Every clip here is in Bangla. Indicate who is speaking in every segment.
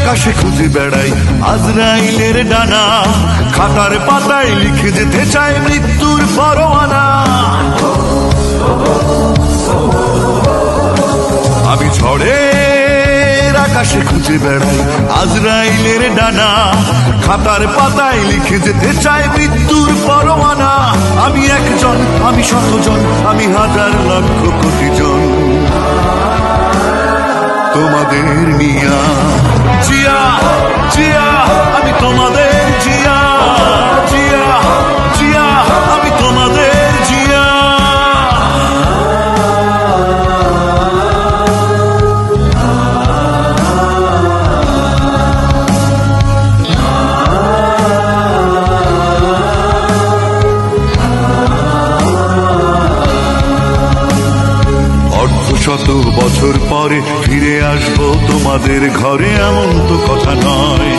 Speaker 1: আকাশে খুঁজে বেড়াই আজরাইলের ডানা, খাতার পাতায় লিখে যেতে চায় মৃত্যুর পরোয়ানা। আমি ঝড়ের আকাশে খুঁজে বেড়াই আজরাইলের ডানা, খাতার পাতায় লিখে যেতে চায় মৃত্যুর পরোয়ানা। আমি একজন, আমি শতজন, আমি হাজার লক্ষ কোটি জন, তোমাদের নিয়া জিয়া জিয়া, আমি তোমাদের জিয়া জিয়া জিয়া, আমি তোমাদের জিয়া। শত বছর পরে ফিরে আসবো তোমাদের ঘরে, এমন তো কথা নয়।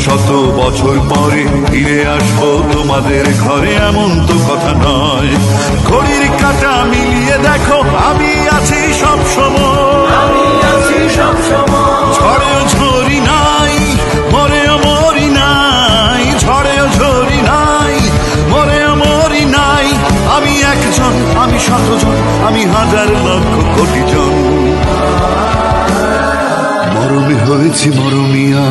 Speaker 1: শত বছর পরে ফিরে আসবো তোমাদের ঘরে, এমন তো কথা নয়। ঘড়ির কাঁটা মিলিয়ে দেখো আমি আছি সব সময়, ঝড়েও ঝরি নাই, মরেও মরি নাই, ঝড়েও ঝরি নাই, মরেও মরি নাই। আমি একজন, আমি শতজন, আমি হাজার লক্ষ কোটি জন, মরমে হয়েছি মরমিয়া।